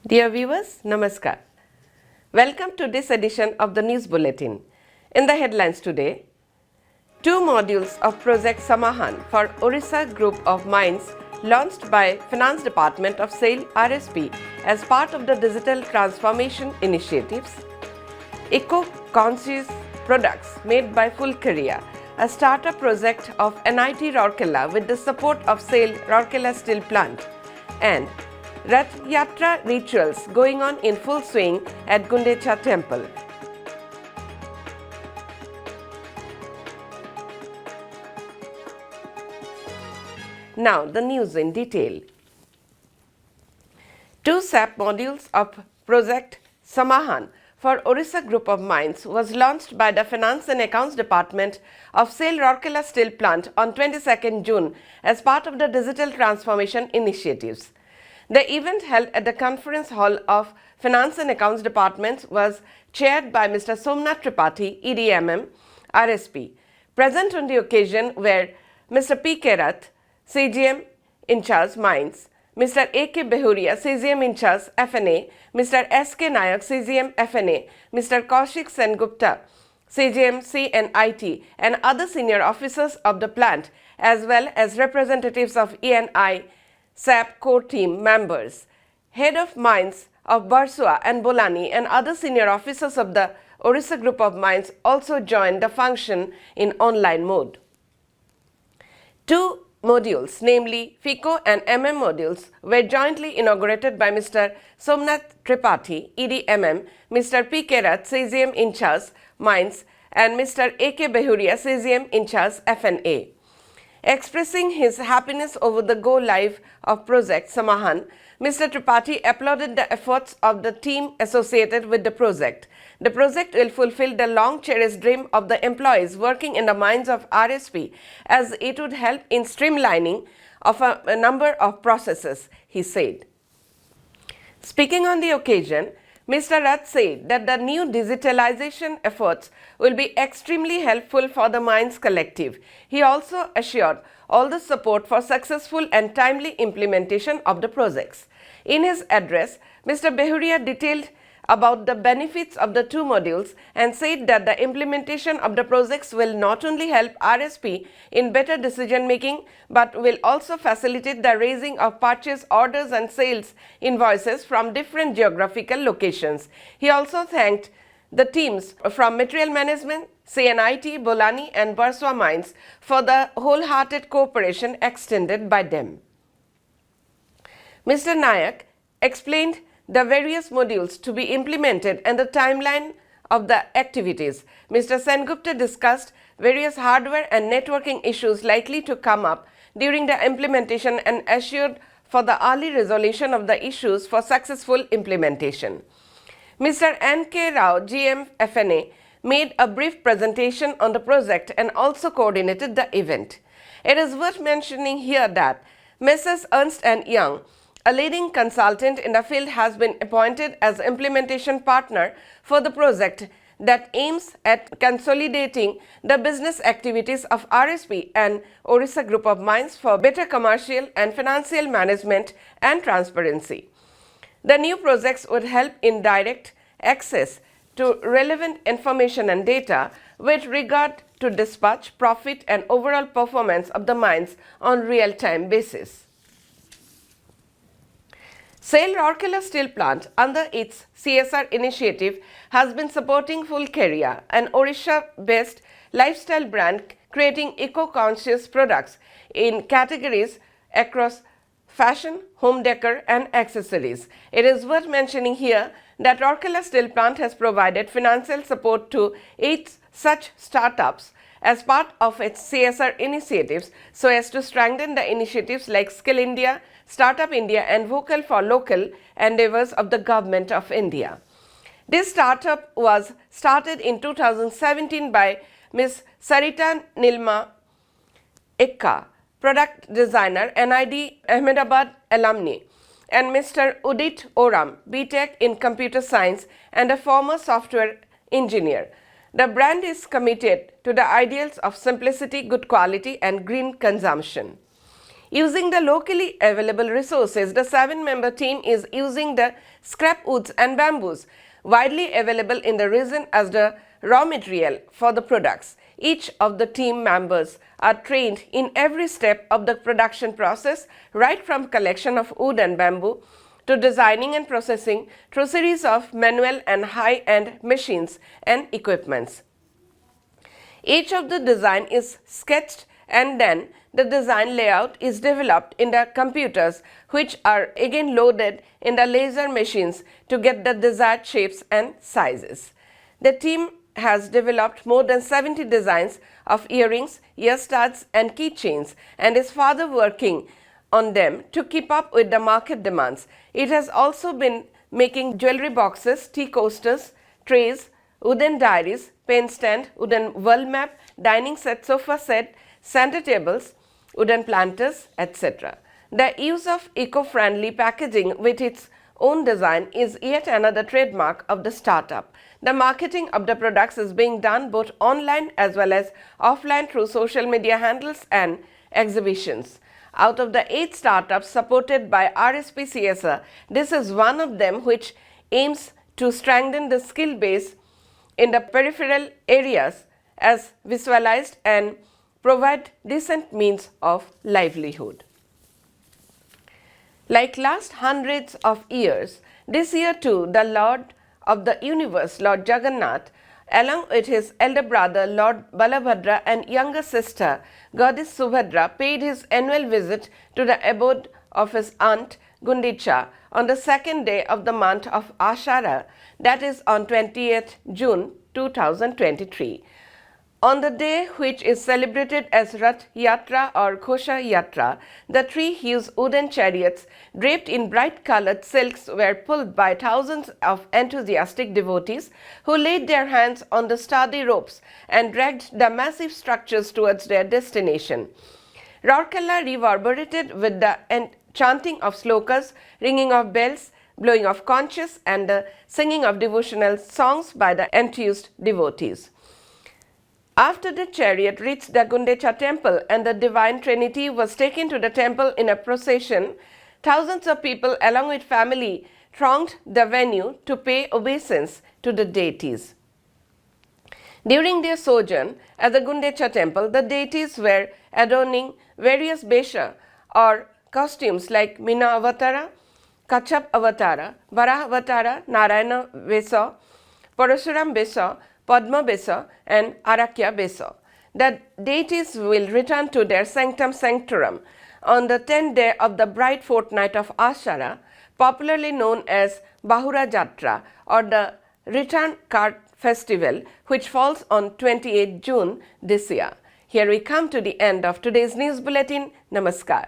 Dear viewers, Namaskar. Welcome to this edition of the News Bulletin. In the headlines today, 2 modules of Project Samahan for Orissa Group of Mines launched by Finance Department of SAIL RSP as part of the Digital Transformation Initiatives. Eco-conscious products made by Rourkela, a startup project of NIT Rourkela with the support of SAIL Rourkela Steel Plant, and Rath Yatra rituals going on in full swing at Gundecha Temple. Now the news in detail. 2 SAP modules of Project Samahan for Orissa Group of Mines was launched by the Finance and Accounts Department of SAIL Rourkela Steel Plant on 22nd June as part of the Digital Transformation Initiatives. The event held at the Conference Hall of Finance and Accounts Department was chaired by Mr. Somnath Tripathi, EDMM, RSP. Present on the occasion were Mr. P. K. Rath, CGM in charge Mines, Mr. A. K. Behuria, CGM in charge FNA, Mr. S. K. Nayak, CGM FNA, Mr. Kaushik Sengupta, CGM CNIT, and other senior officers of the plant, as well as representatives of ENI SAP core team members. Head of Mines of Barsua and Bolani and other senior officers of the Orissa Group of Mines also joined the function in online mode. 2 modules, namely FICO and MM modules, were jointly inaugurated by Mr. Somnath Tripathi, EDMM, Mr. P. K. Rath, CGM in charge Mines, and Mr. A. K. Behuria, CGM in charge FNA. Expressing his happiness over the go-live of Project Samahan, Mr. Tripathi applauded the efforts of the team associated with the project. The project will fulfill the long-cherished dream of the employees working in the mines of RSP, as it would help in streamlining of a number of processes, he said. Speaking on the occasion, Mr. Rath said that the new digitalization efforts will be extremely helpful for the mines collective. He also assured all the support for successful and timely implementation of the projects. In his address, Mr. Behuria detailed about the benefits of the 2 modules and said that the implementation of the projects will not only help RSP in better decision making, but will also facilitate the raising of purchase orders and sales invoices from different geographical locations. He also thanked the teams from Material Management, CNIT, Bolani and Barsua Mines for the wholehearted cooperation extended by them. Mr. Nayak explained the various modules to be implemented and the timeline of the activities. Mr. Sengupta discussed various hardware and networking issues likely to come up during the implementation and assured for the early resolution of the issues for successful implementation. Mr. N. K. Rao, GM FNA, made a brief presentation on the project and also coordinated the event. It is worth mentioning here that Messrs. Ernst & Young, a leading consultant in the field, has been appointed as implementation partner for the project that aims at consolidating the business activities of RSP and Orissa Group of Mines for better commercial and financial management and transparency. The new projects would help in direct access to relevant information and data with regard to dispatch, profit and overall performance of the mines on real-time basis. SAIL Rourkela Steel Plant, under its CSR initiative, has been supporting Rourkela, an Orissa-based lifestyle brand creating eco-conscious products in categories across fashion, home decor and accessories. It is worth mentioning here that Rourkela Steel Plant has provided financial support to 8 such startups as part of its CSR initiatives so as to strengthen the initiatives like Skill India, Startup India and Vocal for Local endeavors of the Government of India. This startup was started in 2017 by Ms. Sarita Nilma Ekka, product designer, NID Ahmedabad alumni, and Mr. Udit Oram, BTech in computer science and a former software engineer. The brand is committed to the ideals of simplicity, good quality and green consumption. Using the locally available resources, the 7-member team is using the scrap woods and bamboos widely available in the region as the raw material for the products. Each of the team members are trained in every step of the production process, right from collection of wood and bamboo to designing and processing through series of manual and high-end machines and equipments. Each of the design is sketched and then the design layout is developed in the computers, which are again loaded in the laser machines to get the desired shapes and sizes. The team has developed more than 70 designs of earrings, ear studs and keychains and is further working on them to keep up with the market demands. It has also been making jewelry boxes, tea coasters, trays, wooden diaries, pen stand, wooden world map, dining set, sofa set, center tables, wooden planters, etc. The use of eco-friendly packaging with its own design is yet another trademark of the startup. The marketing of the products is being done both online as well as offline through social media handles and exhibitions. Out of the 8 startups supported by RSPCSA, this is one of them which aims to strengthen the skill base in the peripheral areas as visualized and provide decent means of livelihood. Like last hundreds of years, this year too the Lord of the universe, Lord Jagannath, along with his elder brother Lord Balabhadra and younger sister Goddess Subhadra, paid his annual visit to the abode of his aunt Gundicha on the second day of the month of Ashara, that is on 20th June 2023. On the day which is celebrated as Rath Yatra or Khosha Yatra, the 3 huge wooden chariots draped in bright colored silks were pulled by thousands of enthusiastic devotees who laid their hands on the sturdy ropes and dragged the massive structures towards their destination. Rourkela reverberated with the chanting of slokas, ringing of bells, blowing of conches and the singing of devotional songs by the enthused devotees. After the chariot reached the Gundicha temple and the Divine Trinity was taken to the temple in a procession, thousands of people along with family thronged the venue to pay obeisance to the deities. During their sojourn at the Gundicha temple, the deities were adorning various besha or costumes like Mina Avatara, Kachap Avatara, Varaha Avatara, Narayana Vesa, Parasuram Vesa, Padma Besa and Arakya Besa. The deities will return to their sanctum sanctorum on the 10th day of the bright fortnight of Ashara, popularly known as Bahura Jatra or the Return Cart Festival, which falls on 28th June this year. Here we come to the end of today's news bulletin. Namaskar.